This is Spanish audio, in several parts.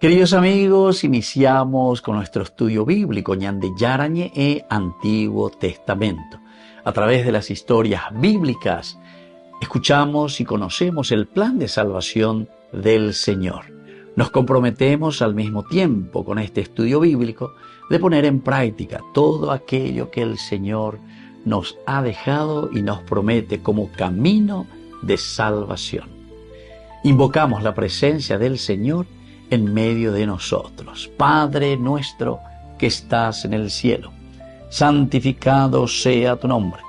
Queridos amigos, iniciamos con nuestro estudio bíblico Ñande Yarañe e Antiguo Testamento. A través de las historias bíblicas, escuchamos y conocemos el plan de salvación del Señor. Nos comprometemos al mismo tiempo con este estudio bíblico de poner en práctica todo aquello que el Señor nos ha dejado y nos promete como camino de salvación. Invocamos la presencia del Señor en medio de nosotros. Padre nuestro que estás en el cielo, santificado sea tu nombre.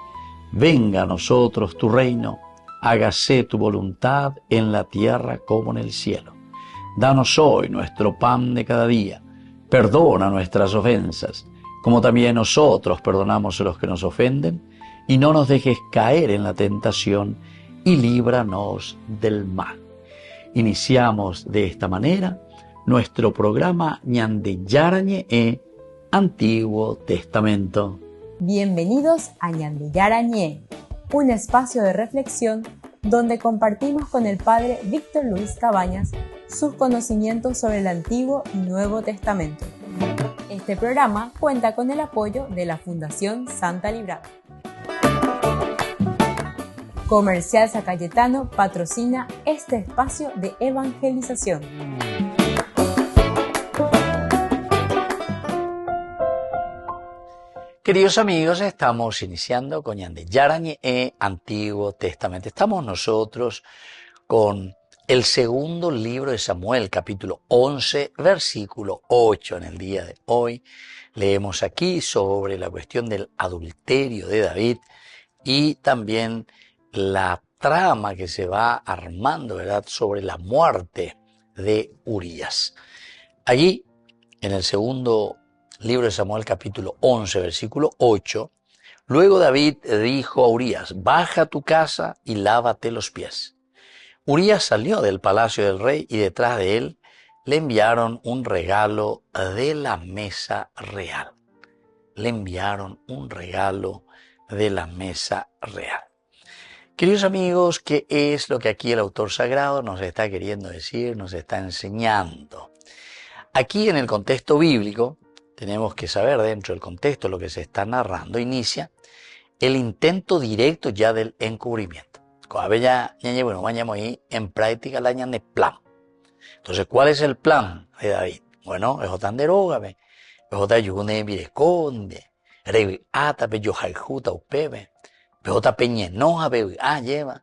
Venga a nosotros tu reino, hágase tu voluntad en la tierra como en el cielo. Danos hoy nuestro pan de cada día. Perdona nuestras ofensas, como también nosotros perdonamos a los que nos ofenden, y no nos dejes caer en la tentación, y líbranos del mal. Iniciamos de esta manera nuestro programa Ñande Yarañe e Antiguo Testamento. Bienvenidos a Ñande Yarañe, un espacio de reflexión donde compartimos con el Padre Víctor Luis Cabañas sus conocimientos sobre el Antiguo y Nuevo Testamento. Este programa cuenta con el apoyo de la Fundación Santa Librada. Comercial San Cayetano patrocina este espacio de evangelización. Queridos amigos, estamos iniciando con Ñande Yarañe e Antiguo Testamento. Estamos nosotros con el segundo libro de Samuel, capítulo 11, versículo 8. En el día de hoy leemos aquí sobre la cuestión del adulterio de David y también la trama que se va armando, ¿verdad?, sobre la muerte de Urías. Allí, en el segundo libro de Samuel, capítulo 11, versículo 8, luego David dijo a Urías: baja a tu casa y lávate los pies. Urías salió del palacio del rey y detrás de él le enviaron un regalo de la mesa real. Le enviaron un regalo de la mesa real. Queridos amigos, ¿qué es lo que aquí el autor sagrado nos está queriendo decir, nos está enseñando? Aquí en el contexto bíblico, tenemos que saber dentro del contexto lo que se está narrando, inicia el intento directo ya del encubrimiento. Bueno, vayamos ahí en práctica la ñane plan. Entonces, ¿cuál es el plan de David? Bueno, es otan derógame, es otan yune vireconde, revi ata pe yohaijuta upebe, es otan peñenoja bebi lleva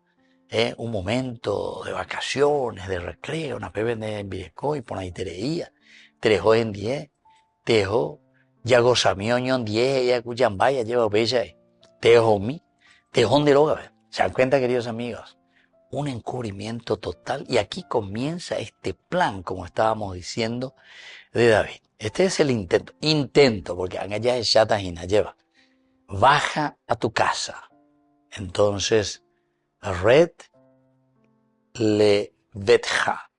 un momento de vacaciones, de recreo, una pebe de vireco y por ahí tereía, terejo en 10. Tejo, ya gozamioño 10, ya cuyambaya lleva bella, tejo mi, tejón de loga. ¿Se dan cuenta, queridos amigos? Un encubrimiento total, y aquí comienza este plan, como estábamos diciendo, de David. Este es el intento, porque allá es Shatajina lleva. Baja a tu casa. Entonces, red le vetja.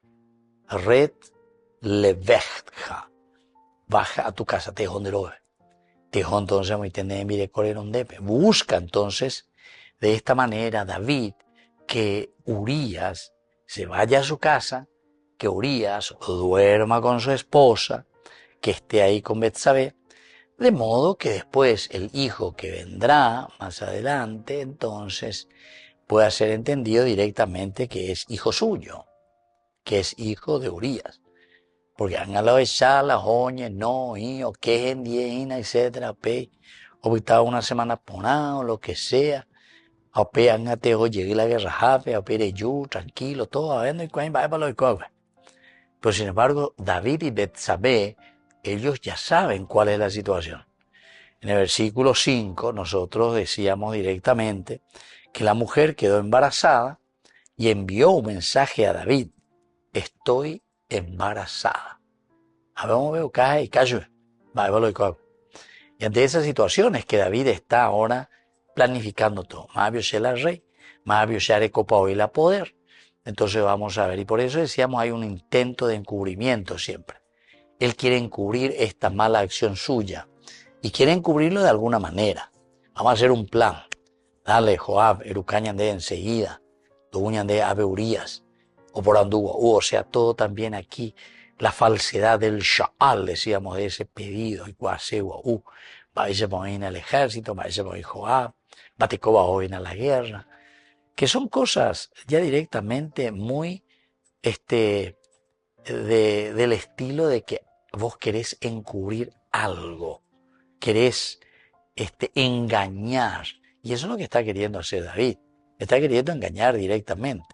Red le vetja. Baja a tu casa, tejón de lobe. Tejón entonces muy tener mire correr depe. Busca entonces de esta manera David que Urías se vaya a su casa, que Urías duerma con su esposa, que esté ahí con Betsabé, de modo que después el hijo que vendrá más adelante entonces pueda ser entendido directamente que es hijo suyo, que es hijo de Urías. Porque han hablado de chala, oñe, no, o que en diena, etcétera, pe, o estaba una semana ponado, lo que sea, o pe, han ateo, llegué la guerra jafe, o pe, yo, tranquilo, todo, a ver, no hay cuál, va para lo que. Pero sin embargo, David y Betsabé, ellos ya saben cuál es la situación. En el versículo 5, nosotros decíamos directamente que la mujer quedó embarazada y envió un mensaje a David: estoy embarazada. A ver, vamos a ver, cae y callo. Y ante esas situaciones que David está ahora planificando todo. Más bien el rey, más bien se copa hoy la poder. Entonces vamos a ver, y por eso decíamos hay un intento de encubrimiento siempre. Él quiere encubrir esta mala acción suya y quiere encubrirlo de alguna manera. Vamos a hacer un plan. Dale, Joab, Erucañan de enseguida, Tuñan de Ave Urías, o por Andugo, o sea, todo también aquí la falsedad del sha'al, decíamos, de ese pedido, y cuaseu, vaya en el ejército, vaya en Joab, Batecoba hoy en la guerra, que son cosas ya directamente muy del estilo de que vos querés encubrir algo, querés engañar, y eso es lo que está queriendo hacer David, está queriendo engañar directamente.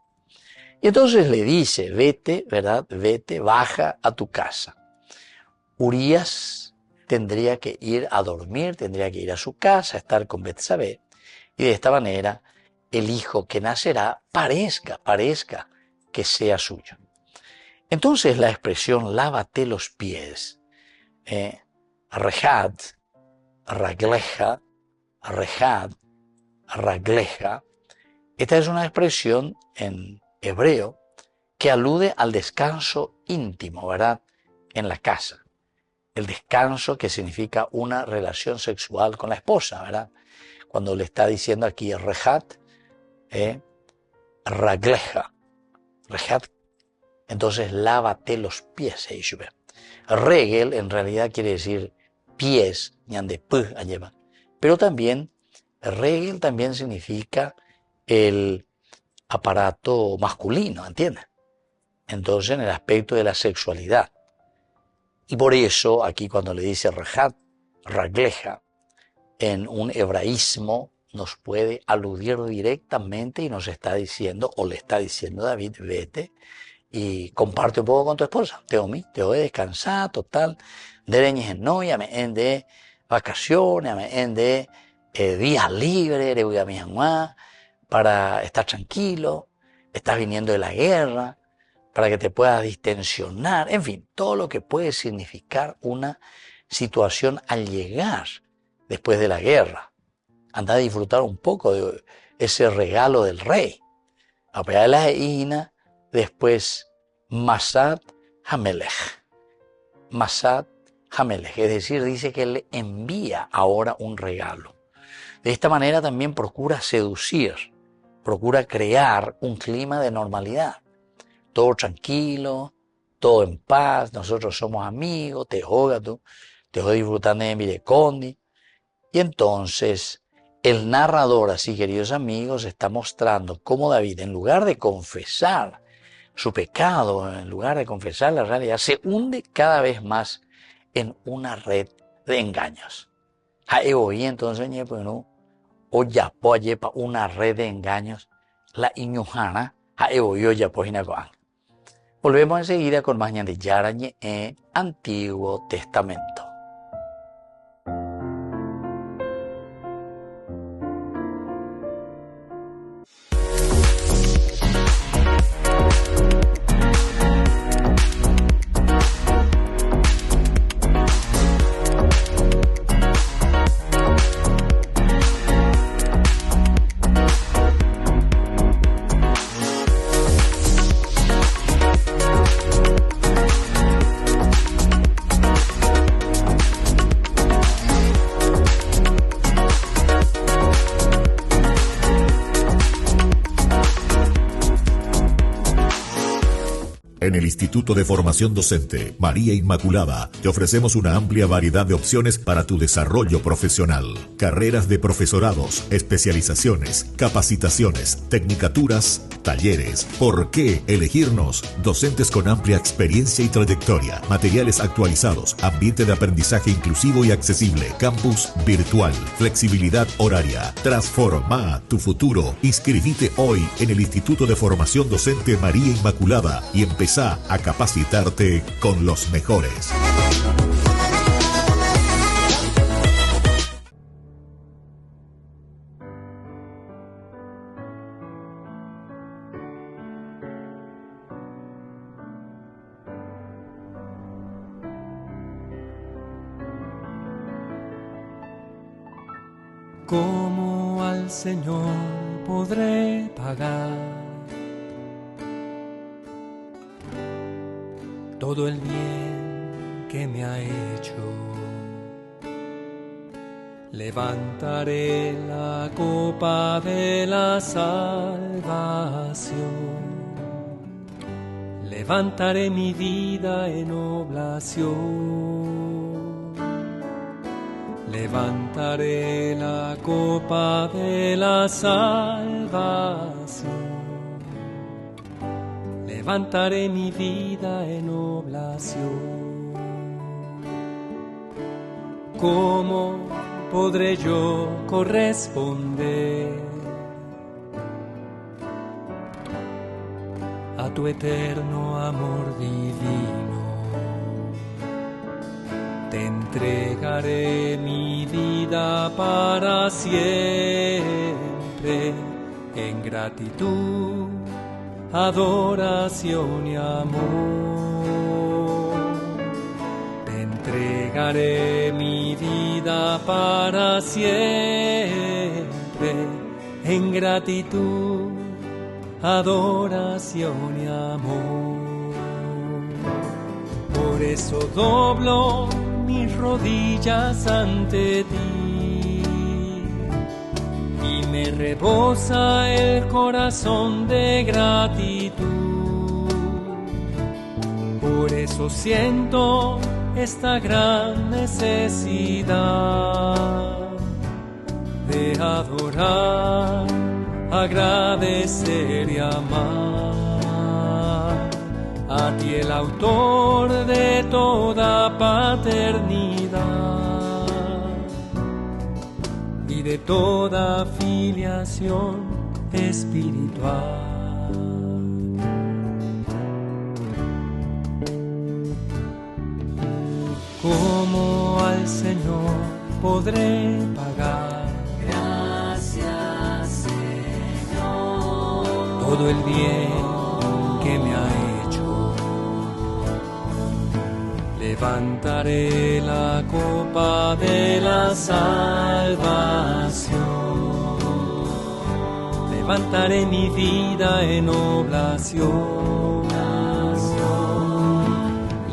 Y entonces le dice, vete, ¿verdad? Vete, baja a tu casa. Urías tendría que ir a dormir, tendría que ir a su casa, estar con Betsabé, y de esta manera el hijo que nacerá parezca que sea suyo. Entonces la expresión lávate los pies, rejad, ragleja, rejad, ragleja, esta es una expresión en hebreo que alude al descanso íntimo, ¿verdad? En la casa. El descanso que significa una relación sexual con la esposa, ¿verdad? Cuando le está diciendo aquí rejat, ragleja, rejat, entonces lávate los pies, regel en realidad quiere decir pies, pero también regel también significa el aparato masculino, ¿entiendes? Entonces en el aspecto de la sexualidad. Y por eso aquí cuando le dice rejat, ragleja, en un hebraísmo nos puede aludir directamente y nos está diciendo, o le está diciendo David, vete y comparte un poco con tu esposa. Te voy a descansar, total, de vacaciones, de días libres, para estar tranquilo, estás viniendo de la guerra, para que te puedas distensionar, en fin, todo lo que puede significar una situación al llegar después de la guerra. Anda a disfrutar un poco de ese regalo del rey. A la Ina, después Masat Hamelech. Masat Hamelech, es decir, dice que le envía ahora un regalo. De esta manera también procura seducir, procura crear un clima de normalidad. Todo tranquilo, todo en paz, nosotros somos amigos, te estoy disfrutando de mi recondi. Y entonces el narrador, así queridos amigos, está mostrando cómo David, en lugar de confesar su pecado, en lugar de confesar la realidad, se hunde cada vez más en una red de engaños. Y entonces, una red de engaños, la iñujana, volvemos enseguida con más de Yarañe en Antiguo Testamento. En el Instituto de Formación Docente María Inmaculada te ofrecemos una amplia variedad de opciones para tu desarrollo profesional. Carreras de profesorados, especializaciones, capacitaciones, tecnicaturas, talleres. ¿Por qué elegirnos? Docentes con amplia experiencia y trayectoria, materiales actualizados, ambiente de aprendizaje inclusivo y accesible, campus virtual, flexibilidad horaria. Transforma tu futuro. Inscribite hoy en el Instituto de Formación Docente María Inmaculada y empezá a capacitarte con los mejores. ¿Cómo al Señor podré pagar todo el bien que me ha hecho? Levantaré la copa de la salvación, levantaré mi vida en oblación. Levantaré la copa de la salvación. Levantaré mi vida en oblación. ¿Cómo podré yo corresponder a tu eterno amor divino? Te entregaré mi vida para siempre en gratitud, adoración y amor. Te entregaré mi vida para siempre en gratitud, adoración y amor. Por eso doblo mis rodillas ante ti y me rebosa el corazón de gratitud. Por eso siento esta gran necesidad de adorar, agradecer y amar a ti, el autor de toda paternidad y de toda filiación espiritual. ¿Cómo al Señor podré pagar? Gracias, Señor, Todo el bien que me ha hecho. Levantaré la copa de la salvación. Levantaré mi vida en oblación.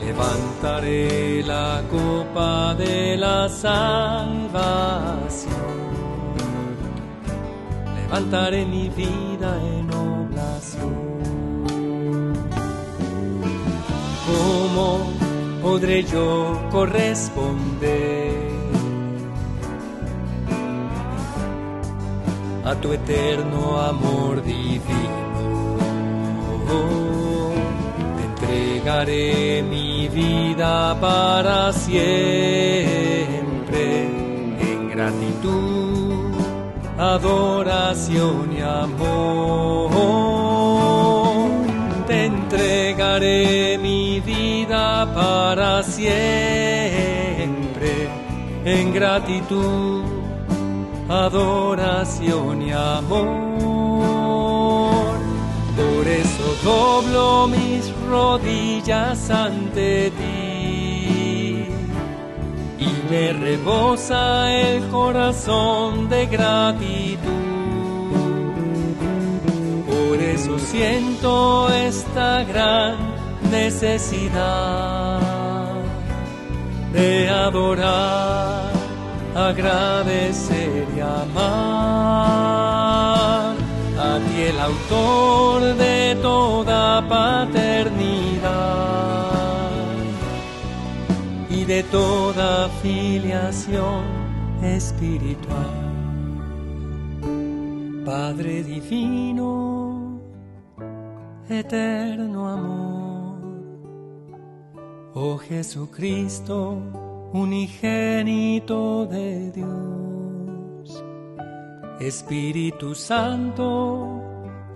Levantaré la copa de la salvación. Levantaré mi vida en oblación. ¿Cómo podré yo corresponder a tu eterno amor divino? Te entregaré mi vida para siempre en gratitud, adoración y amor. Te entregaré mi vida para siempre en gratitud, adoración y amor. Por eso doblo mis rodillas ante ti y me rebosa el corazón de gratitud. Por eso siento esta gran necesidad de adorar, agradecer y amar a ti, el autor de toda paternidad y de toda filiación espiritual. Padre divino, eterno amor, oh Jesucristo, unigénito de Dios, Espíritu Santo,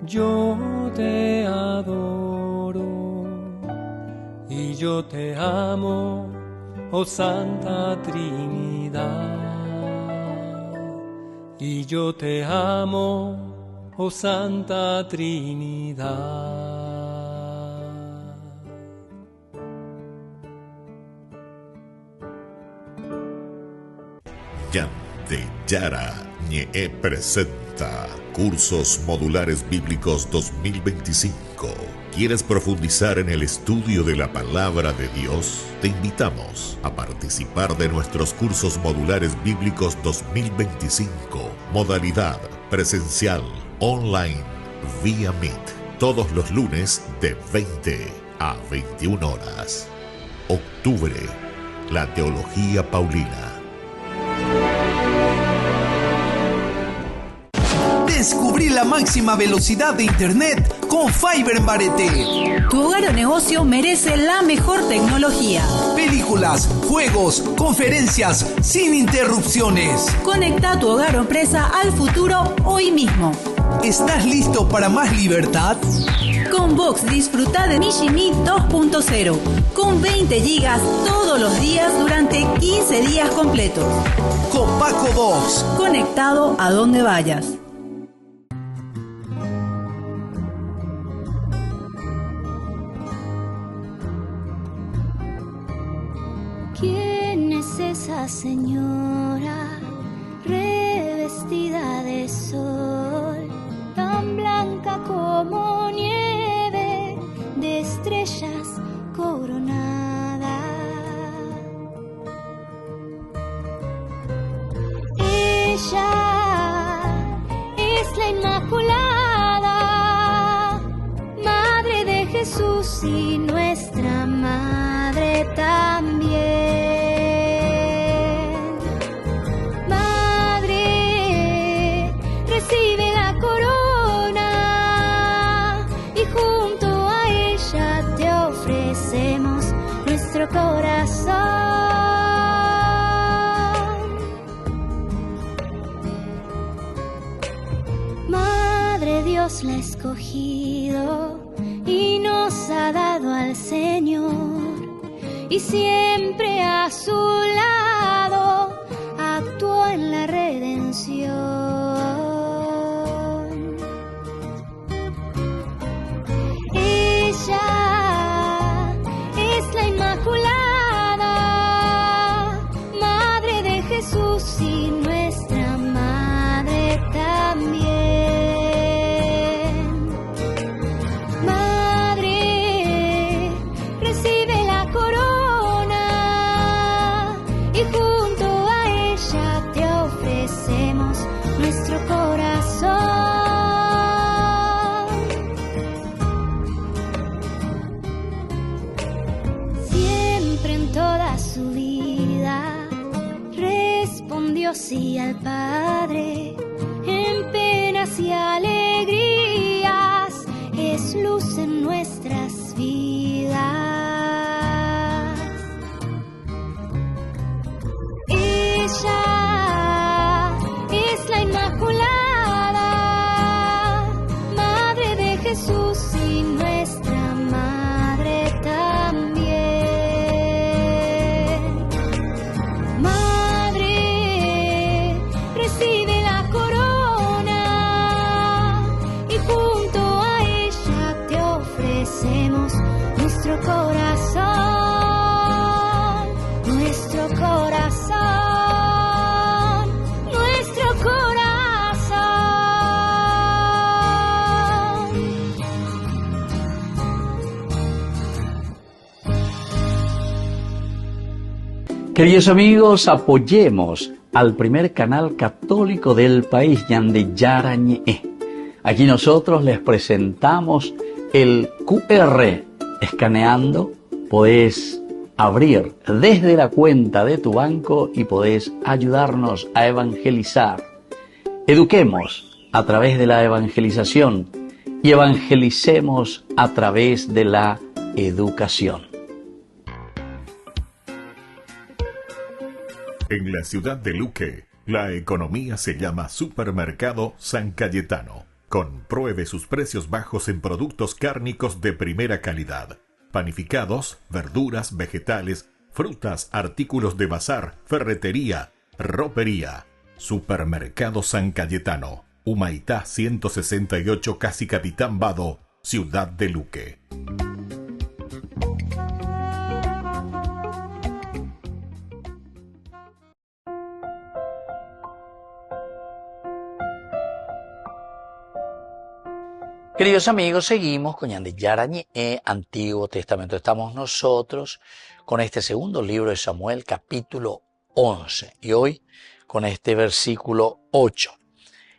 yo te adoro y yo te amo, oh Santa Trinidad, y yo te amo, oh Santa Trinidad. Yara Ñe presenta Cursos Modulares Bíblicos 2025. ¿Quieres profundizar en el estudio de la Palabra de Dios? Te invitamos a participar de nuestros Cursos Modulares Bíblicos 2025. Modalidad presencial, online, vía Meet. Todos los lunes de 20 a 21 horas. Octubre, la teología paulina. Descubrí la máxima velocidad de Internet con Fiber en Barete. Tu hogar o negocio merece la mejor tecnología. Películas, juegos, conferencias, sin interrupciones. Conecta tu hogar o empresa al futuro hoy mismo. ¿Estás listo para más libertad? Con Vox disfruta de Mishimi 2.0 con 20 gigas todos los días durante 15 días completos. Con Paco Vox. Conectado a donde vayas. ¿Quién es esa señora revestida de sol, tan blanca como nieve, de estrellas coronada? Ella es la Inmaculada, Madre de Jesús y nuestra Madre también. Madre, recibe la corona y junto a ella te ofrecemos nuestro corazón. Madre, Dios la ha escogido y nos ha dado al Señor, y siempre a su lado actuó en la redención. Ella es la Inmaculada, Madre de Jesús y nuestra Madre también. Madre, recibe la corona y junto a ella te ofrecemos nuestro corazón. Siempre en toda su vida respondió sí al Padre, en penas y alegrías es luz en nuestras vidas. Ella es la Inmaculada, Madre de Jesús y nuestra Madre también. Madre, recibe la corona y junto a ella te ofrecemos nuestro corazón, nuestro corazón, nuestro corazón. Queridos amigos, apoyemos al primer canal católico del país, Ñande Yarañe. Aquí nosotros les presentamos el QR. Escaneando podés abrir desde la cuenta de tu banco y podés ayudarnos a evangelizar. Eduquemos a través de la evangelización y evangelicemos a través de la educación. En la ciudad de Luque, la economía se llama Supermercado San Cayetano. Compruebe sus precios bajos en productos cárnicos de primera calidad. Panificados, verduras, vegetales, frutas, artículos de bazar, ferretería, ropería. Supermercado San Cayetano. Humaitá 168, Casi Capitán Vado, Ciudad de Luque. Queridos amigos, seguimos con Ñande Yarañe, Antiguo Testamento. Estamos nosotros con este segundo libro de Samuel, capítulo 11, y hoy con este versículo 8.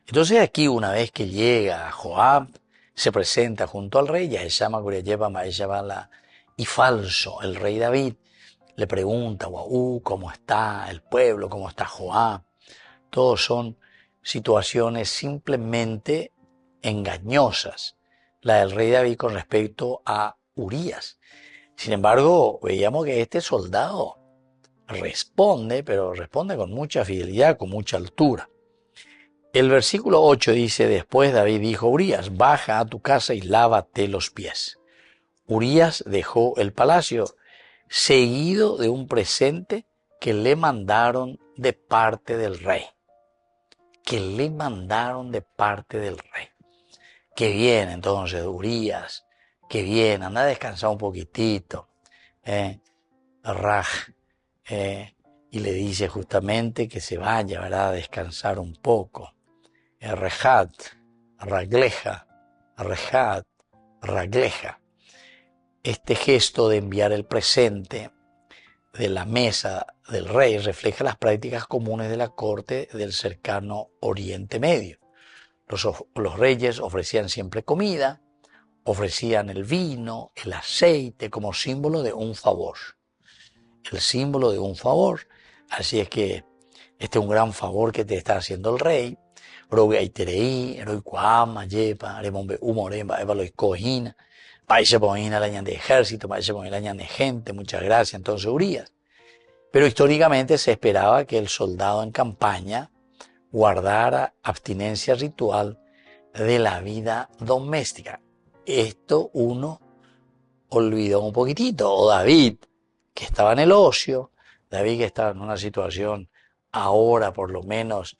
Entonces aquí, una vez que llega Joab, se presenta junto al rey, ya se llama Guriayeva Maeshabala y falso. El rey David le pregunta, ¿cómo está el pueblo? ¿Cómo está Joab? Todos son situaciones simplemente engañosas, la del rey David con respecto a Urías. Sin embargo, veíamos que este soldado responde, pero responde con mucha fidelidad, con mucha altura. El versículo 8 dice, después David dijo a Urías, baja a tu casa y lávate los pies. Urías dejó el palacio, seguido de un presente que le mandaron de parte del rey. Qué bien, entonces, Urías, qué bien, anda a descansar un poquitito. Y le dice justamente que se vaya, ¿verdad?, a descansar un poco. Rejat, ragleja. Este gesto de enviar el presente de la mesa del rey refleja las prácticas comunes de la corte del cercano Oriente Medio. Los reyes ofrecían siempre comida, ofrecían el vino, el aceite como símbolo de un favor. Así es que este es un gran favor que te está haciendo el rey. De ejército, gente, muchas gracias. Entonces Urías. Pero históricamente se esperaba que el soldado en campaña guardara abstinencia ritual de la vida doméstica. Esto uno olvidó un poquitito. O David, que estaba en el ocio, David que estaba en una situación ahora por lo menos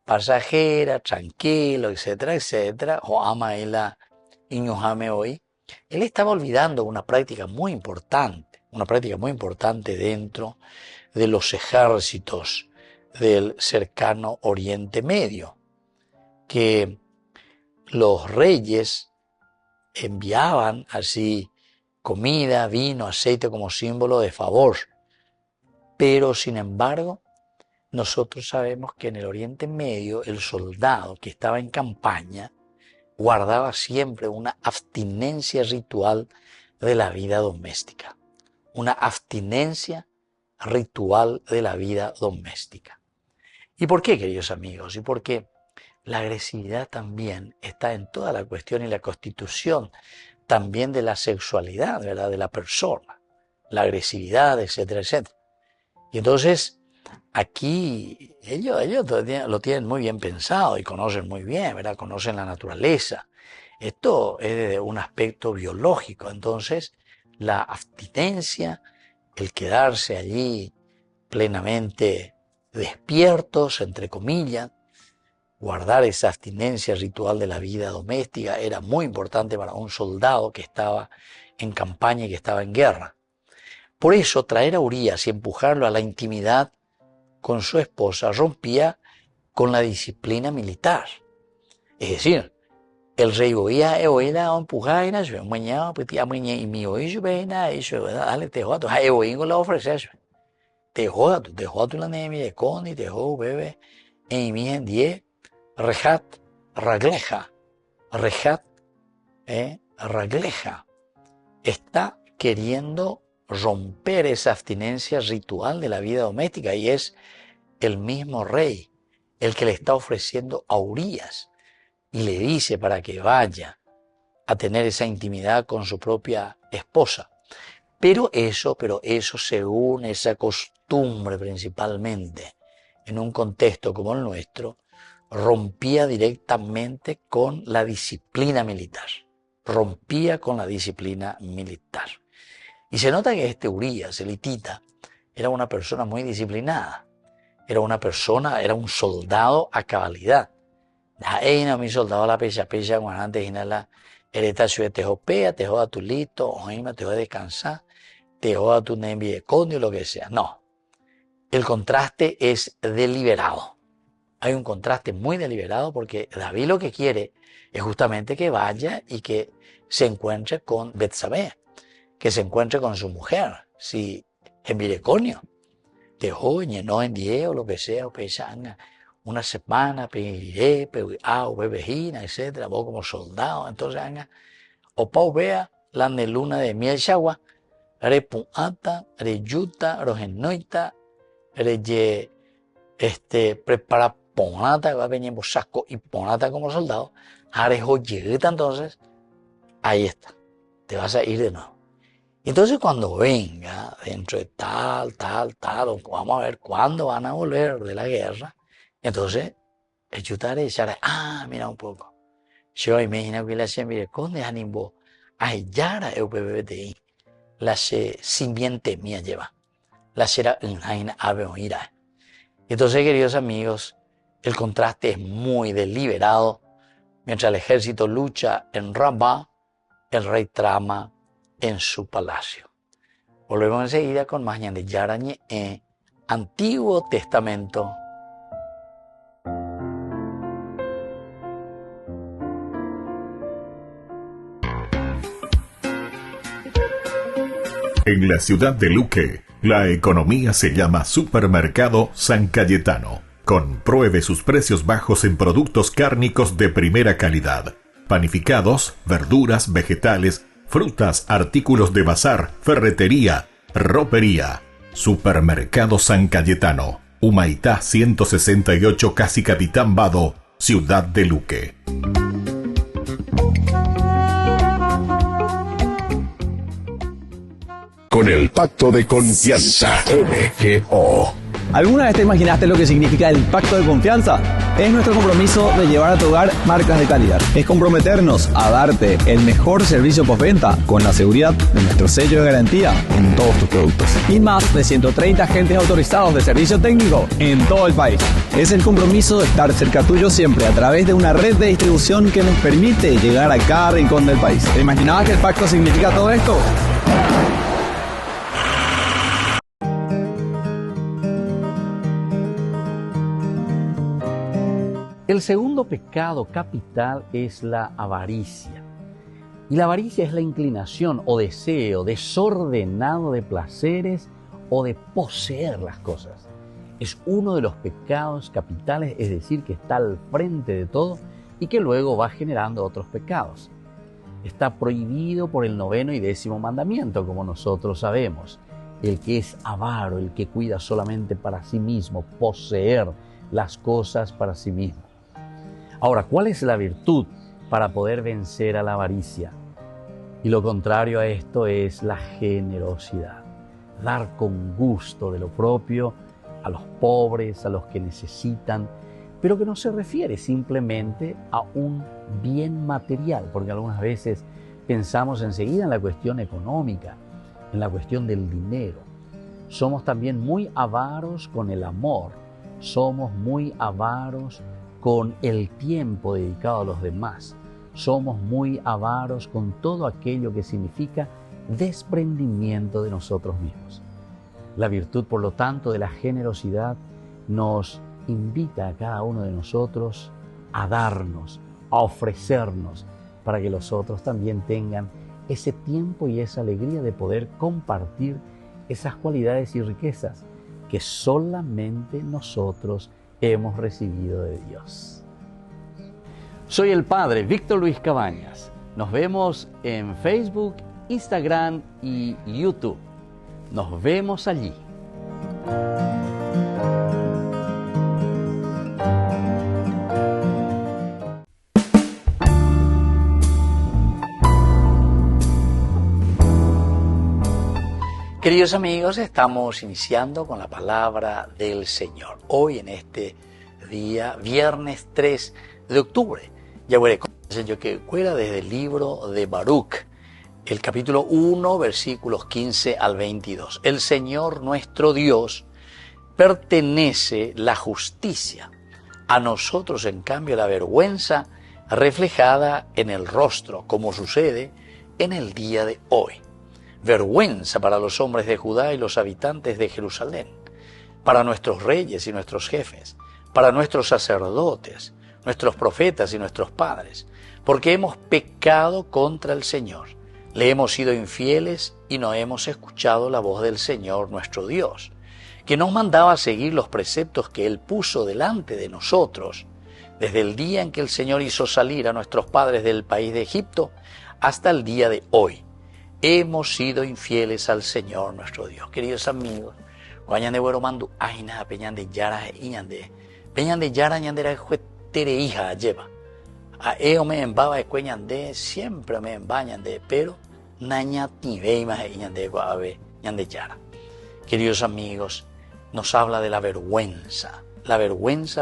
pasajera, tranquilo, etcétera, etcétera, o ama ela iñojame hoy, él estaba olvidando una práctica muy importante dentro de los ejércitos del cercano Oriente Medio, que los reyes enviaban así comida, vino, aceite como símbolo de favor. Pero sin embargo, nosotros sabemos que en el Oriente Medio el soldado que estaba en campaña guardaba siempre una abstinencia ritual de la vida doméstica. ¿Y por qué, queridos amigos? Y porque la agresividad también está en toda la cuestión y la constitución también de la sexualidad, ¿verdad?, de la persona. La agresividad, etcétera, etcétera. Y entonces, aquí ellos lo tienen muy bien pensado y conocen muy bien, ¿verdad? Conocen la naturaleza. Esto es de un aspecto biológico. Entonces, la abstinencia, el quedarse allí plenamente despiertos, entre comillas, guardar esa abstinencia ritual de la vida doméstica era muy importante para un soldado que estaba en campaña y que estaba en guerra. Por eso, traer a Urías y empujarlo a la intimidad con su esposa rompía con la disciplina militar. Es decir, el rey oía empujar y mañana y mi oído dale te jodas, la ofrecer. Te jodas la nemi de coni, te jodas bebé, en mi en 10, rejat, ragleja. Está queriendo romper esa abstinencia ritual de la vida doméstica y es el mismo rey el que le está ofreciendo a Urías y le dice para que vaya a tener esa intimidad con su propia esposa. Pero eso según esa costumbre principalmente en un contexto como el nuestro, rompía directamente con la disciplina militar. Y se nota que este Urías, el hitita, era una persona muy disciplinada. Era un soldado a cabalidad. Mi soldado la pecha, antes la hereta ciudad te jopea, te joda tu lito, te joda descansar, te joda tu nembi de condio, lo que sea. No. El contraste es deliberado. Hay un contraste muy deliberado porque David lo que quiere es justamente que vaya y que se encuentre con Betsabé, que se encuentre con su mujer, si en Vireconio, te joñe, no en 10 o lo que sea, o pesanga, una semana, pediré, bebejina, etcétera, vos como soldado, entonces anga, o pau vea la luna de miel chagua, repuata, reyuta, rogenoita, reye, prepara ponata, va a venir saco y ponata como soldado, arejoyeta, entonces, ahí está, te vas a ir de nuevo. Entonces cuando venga, dentro de tal, o vamos a ver cuándo van a volver de la guerra, entonces, ayudaré, mira un poco. Yo imagino que la gente conde animó a yara el PPTI, la simiente mía lleva, la será en ave oíra. Entonces, queridos amigos, el contraste es muy deliberado. Mientras el ejército lucha en Rabá, el rey trama en su palacio. Volvemos enseguida con más de Yarañe, Antiguo Testamento. En la ciudad de Luque, la economía se llama Supermercado San Cayetano. Compruebe sus precios bajos en productos cárnicos de primera calidad. Panificados, verduras, vegetales, frutas, artículos de bazar, ferretería, ropería. Supermercado San Cayetano. Humaitá 168, Casi Capitán Vado, ciudad de Luque. Con el Pacto de Confianza, MGO. ¿Alguna vez te imaginaste lo que significa el Pacto de Confianza? Es nuestro compromiso de llevar a tu hogar marcas de calidad. Es comprometernos a darte el mejor servicio postventa con la seguridad de nuestro sello de garantía en todos tus productos. Y más de 130 agentes autorizados de servicio técnico en todo el país. Es el compromiso de estar cerca tuyo siempre a través de una red de distribución que nos permite llegar a cada rincón del país. ¿Te imaginabas que el pacto significa todo esto? El segundo pecado capital es la avaricia. Y la avaricia es la inclinación o deseo desordenado de placeres o de poseer las cosas. Es uno de los pecados capitales, es decir, que está al frente de todo y que luego va generando otros pecados. Está prohibido por el 9º y 10º mandamiento, como nosotros sabemos. El que es avaro, el que cuida solamente para sí mismo, poseer las cosas para sí mismo. Ahora, ¿cuál es la virtud para poder vencer a la avaricia? Y lo contrario a esto es la generosidad. Dar con gusto de lo propio a los pobres, a los que necesitan, pero que no se refiere simplemente a un bien material, porque algunas veces pensamos enseguida en la cuestión económica, en la cuestión del dinero. Somos también muy avaros con el amor, somos muy avaros con el tiempo dedicado a los demás. Somos muy avaros con todo aquello que significa desprendimiento de nosotros mismos. La virtud, por lo tanto, de la generosidad nos invita a cada uno de nosotros a darnos, a ofrecernos, para que los otros también tengan ese tiempo y esa alegría de poder compartir esas cualidades y riquezas que solamente nosotros hemos recibido de Dios. Soy el Padre Víctor Luis Cabañas. Nos vemos en Facebook, Instagram y YouTube. Nos vemos allí. Queridos amigos, estamos iniciando con la palabra del Señor. Hoy en este día, viernes 3 de octubre, ya veré yo que fuera desde el libro de Baruch, el capítulo 1, versículos 15 al 22. El Señor nuestro Dios pertenece la justicia. A nosotros, en cambio, la vergüenza reflejada en el rostro, como sucede en el día de hoy. Vergüenza para los hombres de Judá y los habitantes de Jerusalén, para nuestros reyes y nuestros jefes, para nuestros sacerdotes, nuestros profetas y nuestros padres, porque hemos pecado contra el Señor. Le hemos sido infieles y no hemos escuchado la voz del Señor nuestro Dios, que nos mandaba seguir los preceptos que Él puso delante de nosotros, desde el día en que el Señor hizo salir a nuestros padres del país de Egipto hasta el día de hoy. hemos sido infieles al Señor nuestro Dios. Queridos amigos, cuando bueno mandu aina peñan de yara iñande peñan de yara ñandera juetere hija lleva a me embaba de cueñande siempre me embañan de pero naña tiveima iñande guave ñande yara. Queridos amigos, nos habla de la vergüenza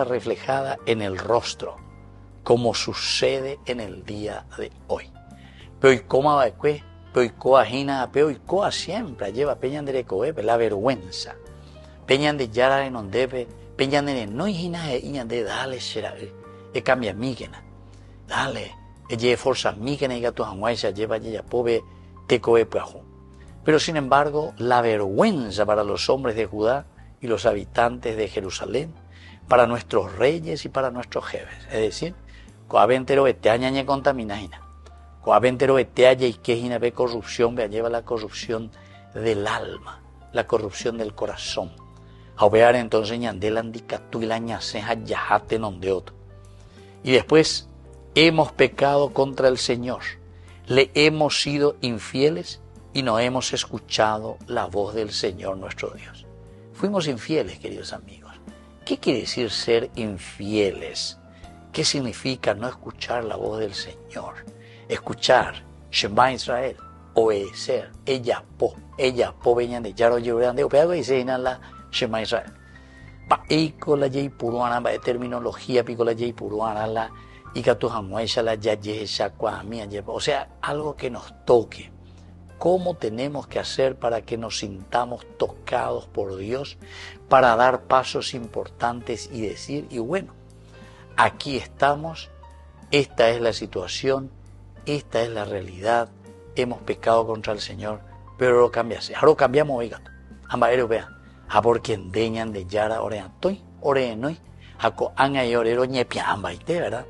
reflejada en el rostro, como sucede en el día de hoy. Pero y cómo va que pero y coajina pero y coa siempre lleva peñan de coepe la vergüenza. Peñan de yara en ondepe, peñan de no hijina de dale será cambia mígena. Dale, ella forza mígena y gato hanguaisa lleva ya pobre te coepe ajo. Pero sin embargo, la vergüenza para los hombres de Judá y los habitantes de Jerusalén, para nuestros reyes y para nuestros jefes. Es decir, coaventero eteaña contaminaina. Coaventero eteaya y quejina ve corrupción, ve lleva la corrupción del alma, la corrupción del corazón. A opear entonces ñandela andicatú y la ñaceja yajate de otro. Y después, hemos pecado contra el Señor, le hemos sido infieles y no hemos escuchado la voz del Señor nuestro Dios. Fuimos infieles, queridos amigos. ¿Qué quiere decir ser infieles? ¿Qué significa no escuchar la voz del Señor? Escuchar, Shema Israel, obedecer, ella po, veñan de yaro llorando, de opeago y se llenan la Shema Israel. Pa eiko la yei puruana, de terminología, pico la yei puruana, la ikatujamuesha, la yayesha, cuamia, o sea, algo que nos toque. ¿Cómo tenemos que hacer para que nos sintamos tocados por Dios, para dar pasos importantes y decir, y bueno, aquí estamos, esta es la situación, esta es la realidad, hemos pecado contra el Señor, pero lo cambiase. Ahora cambiamos, oigan, ambaero vea, a por quien deñan de yara oreantoy, orenoy, a coanga y orero ñepia ambaite, ¿verdad?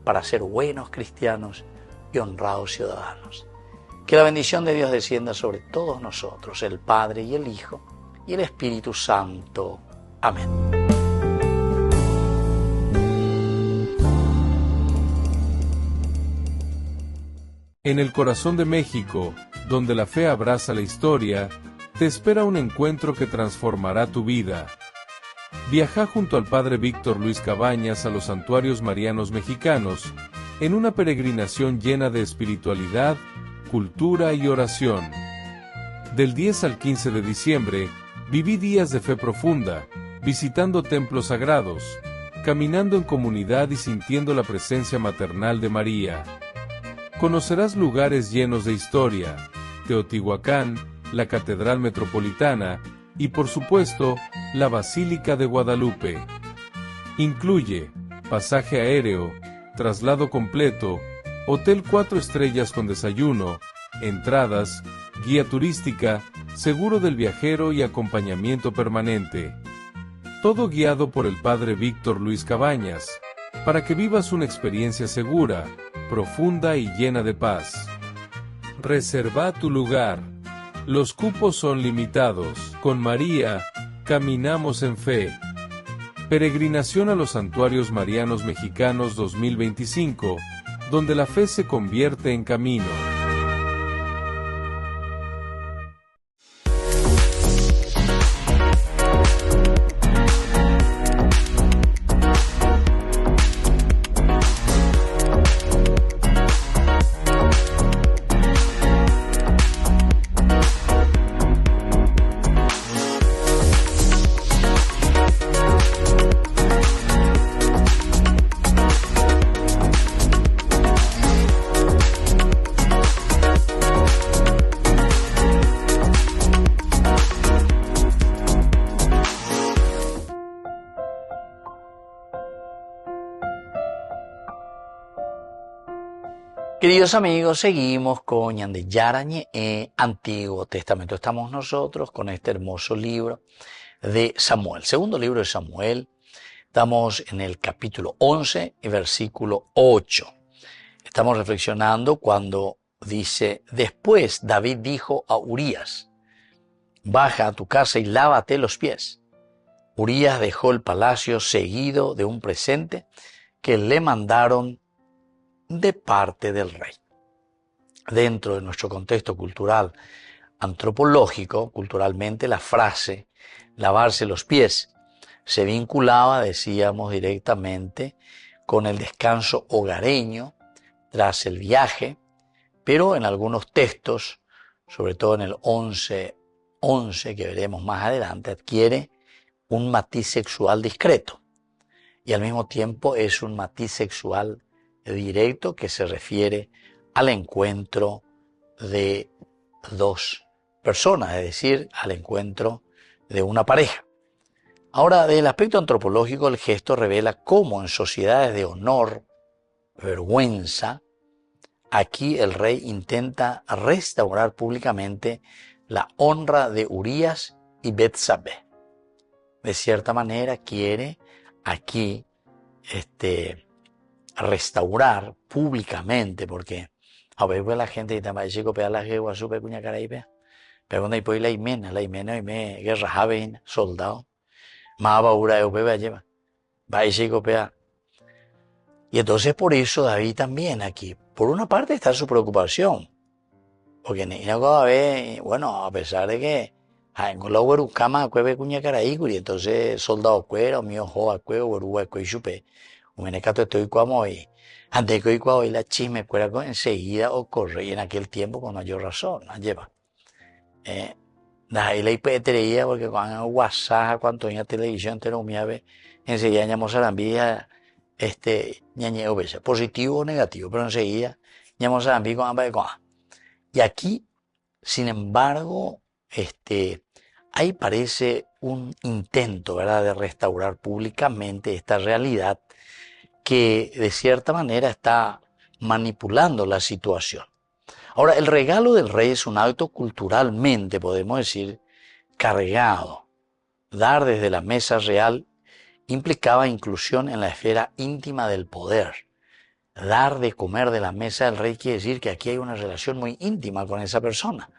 Para ser buenos cristianos y honrados ciudadanos. Que la bendición de Dios descienda sobre todos nosotros, el Padre y el Hijo y el Espíritu Santo. Amén. En el corazón de México, donde la fe abraza la historia, te espera un encuentro que transformará tu vida. Viaja junto al Padre Víctor Luis Cabañas a los santuarios marianos mexicanos, en una peregrinación llena de espiritualidad, cultura y oración. Del 10 al 15 de diciembre, viví días de fe profunda, visitando templos sagrados, caminando en comunidad y sintiendo la presencia maternal de María. Conocerás lugares llenos de historia, Teotihuacán, la Catedral Metropolitana y, por supuesto, la Basílica de Guadalupe. Incluye pasaje aéreo, traslado completo, Hotel 4 estrellas con desayuno, entradas, guía turística, seguro del viajero y acompañamiento permanente. Todo guiado por el Padre Víctor Luis Cabañas, para que vivas una experiencia segura, profunda y llena de paz. Reserva tu lugar. Los cupos son limitados. Con María, caminamos en fe. Peregrinación a los Santuarios Marianos Mexicanos 2025, donde la fe se convierte en camino. Queridos amigos, seguimos con Ñande Yarañe, Antiguo Testamento. Estamos nosotros con este hermoso libro de Samuel, segundo libro de Samuel. Estamos en el capítulo 11 y versículo 8. Estamos reflexionando cuando dice, después David dijo a Urías, baja a tu casa y lávate los pies. Urías dejó el palacio seguido de un presente que le mandaron de parte del rey. dentro de nuestro contexto cultural antropológico, culturalmente la frase lavarse los pies se vinculaba, decíamos, directamente con el descanso hogareño tras el viaje, pero en algunos textos, sobre todo en el 11.11, que veremos más adelante, adquiere un matiz sexual discreto y al mismo tiempo es un matiz sexual directo que se refiere al encuentro de dos personas, es decir, al encuentro de una pareja. Ahora, desde el aspecto antropológico, el gesto revela cómo en sociedades de honor, vergüenza, aquí el rey intenta restaurar públicamente la honra de Urías y Betsabé. De cierta manera quiere aquí restaurar públicamente, porque a veces la gente dice, chico, pega la jewa, sube cuña caraipe, pero cuando hay pues la imena, y me guerra javen, soldado, más baura de bebé lleva, va y chico, pega. Y entonces por eso David también aquí, por una parte está su preocupación, porque bueno, a pesar de que en la huerucama cueve cuña caraipe, y entonces soldado cuera, mío joa cueva, huerúa cueva y chupe, Umenecato estoy como hoy. Antes que hoy la chisme fuera enseguida ocurre y en aquel tiempo con mayor razón, no lleva. Ahí la hipetería porque cuando WhatsApp, cuando en la televisión te lo miave, enseguida ñamos a la envidia, ñañeo veces, positivo o negativo, pero enseguida ñamos a la envidia con ambas de coa. Y aquí, sin embargo, ahí parece un intento, ¿verdad?, de restaurar públicamente esta realidad que de cierta manera está manipulando la situación. Ahora, el regalo del rey es un acto culturalmente, podemos decir, cargado. Dar desde la mesa real implicaba inclusión en la esfera íntima del poder. Dar de comer de la mesa del rey quiere decir que aquí hay una relación muy íntima con esa persona.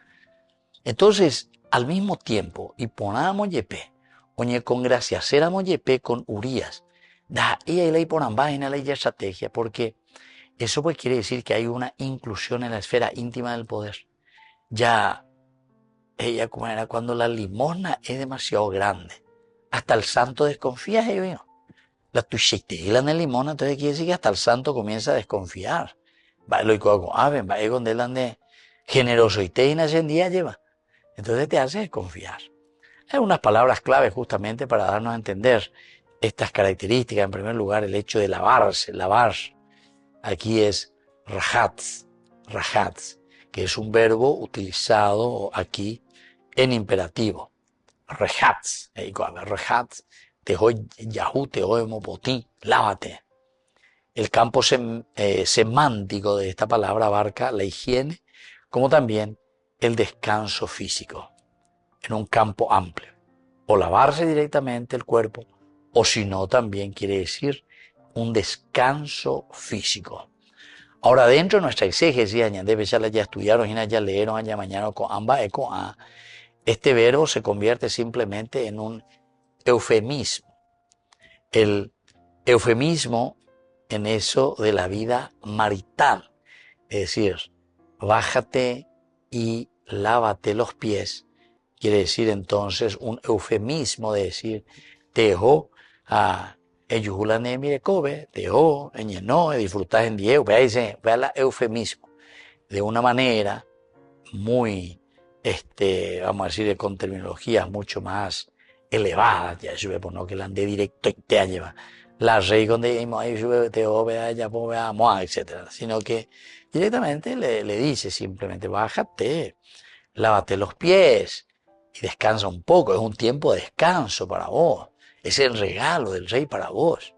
Entonces, al mismo tiempo, y ponamos yepe, oye, con gracia, éramos yepe con Urías, da ella le por ambas en la estrategia, porque eso pues quiere decir que hay una inclusión en la esfera íntima del poder. Ya ella como era cuando la limosna es demasiado grande, hasta el santo desconfía, ¿no? La tuchitela en la limosna, entonces quiere decir que hasta el santo comienza a desconfiar. Va lo con ave, va con delante generoso y te inascendía lleva. Entonces te hace desconfiar. Hay unas palabras clave justamente para darnos a entender estas características. En primer lugar, el hecho de lavarse, lavar. Aquí es rajatz, que es un verbo utilizado aquí en imperativo. Rejatz, rejatz, tehoy yahú, tehoy mopotí, lávate. El campo semántico de esta palabra abarca la higiene, como también el descanso físico, en un campo amplio. O lavarse directamente el cuerpo, o si no, también quiere decir un descanso físico. Ahora, dentro de nuestra exégesis, ya estudiaron, ya leyeron, ya mañana con ambas eco a, este verbo se convierte simplemente en un eufemismo. El eufemismo en eso de la vida marital, es decir, bájate y lávate los pies, quiere decir entonces un eufemismo de decir, tejo a eyuhulane mirekobe, tejo, eñeno, disfrutar en diego, vea la eufemismo, de una manera muy, vamos a decir, con terminologías mucho más elevadas, ya sube por no que la ande directo y te lleva la rey con de tejo, vea ya vea moa, etcétera, sino que directamente le dice simplemente, bájate, lávate los pies y descansa un poco, es un tiempo de descanso para vos, es el regalo del rey para vos.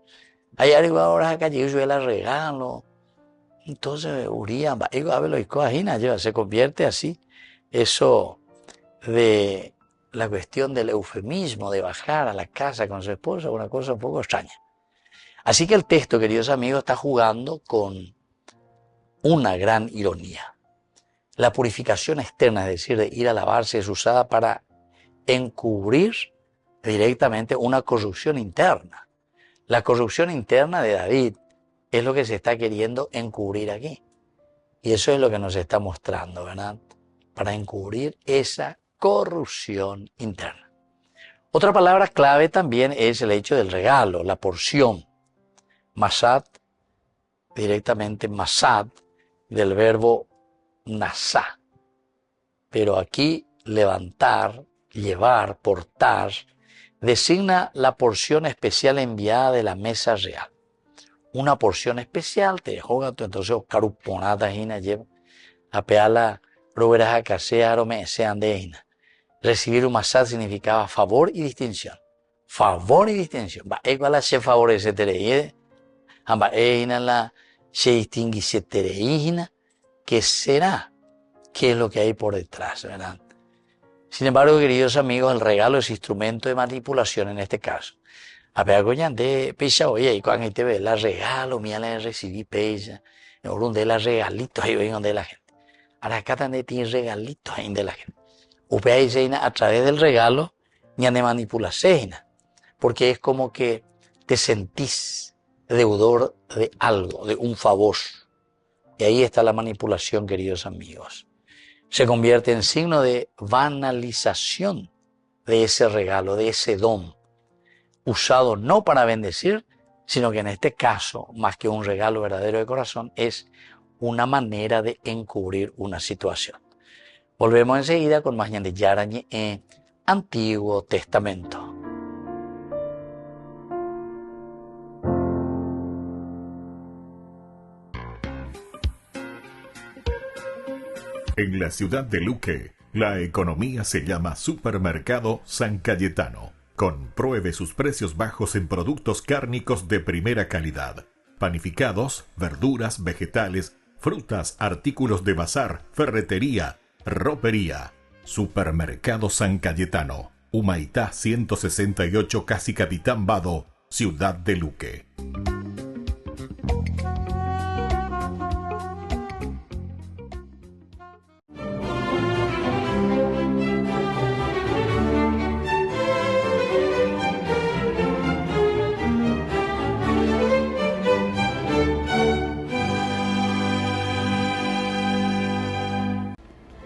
Hay algo ahora acá, yo la regalo, entonces Urías, se convierte así, eso de la cuestión del eufemismo, de bajar a la casa con su esposa, una cosa un poco extraña. Así que el texto, queridos amigos, está jugando con una gran ironía. La purificación externa, es decir, de ir a lavarse, es usada para encubrir directamente una corrupción interna. La corrupción interna de David es lo que se está queriendo encubrir aquí. Y eso es lo que nos está mostrando, ¿verdad? Para encubrir esa corrupción interna. Otra palabra clave también es el hecho del regalo, la porción. Masad, directamente masad, del verbo nasá. Pero aquí levantar, llevar, portar, designa la porción especial enviada de la mesa real. Una porción especial, te dejó entonces caruponata hina lleva, apeala roberaja casea arome sean de hina. Recibir un masad significaba favor y distinción. Favor y distinción. Va, igual se favorece tereide. Amba hina la se distingue se tereina. ¿Qué será? ¿Qué es lo que hay por detrás, verdad? Sin embargo, queridos amigos, el regalo es instrumento de manipulación en este caso. A ver, de pecha, oye, y cuando te ve la regalo, mía la recibí pecha, donde la regalitos ahí ven donde la gente. Ahora acá también tiene regalitos ahí de la gente. Upea y a través del regalo, ni de manipulación, porque es como que te sentís deudor de algo, de un favor. Y ahí está la manipulación, queridos amigos. Se convierte en signo de banalización de ese regalo, de ese don, usado no para bendecir, sino que en este caso, más que un regalo verdadero de corazón, es una manera de encubrir una situación. Volvemos enseguida con más Ñande Yarañe en Antiguo Testamento. En la ciudad de Luque, la economía se llama Supermercado San Cayetano. Compruebe sus precios bajos en productos cárnicos de primera calidad. Panificados, verduras, vegetales, frutas, artículos de bazar, ferretería, ropería. Supermercado San Cayetano. Humaitá 168 Casi Capitán Vado, ciudad de Luque.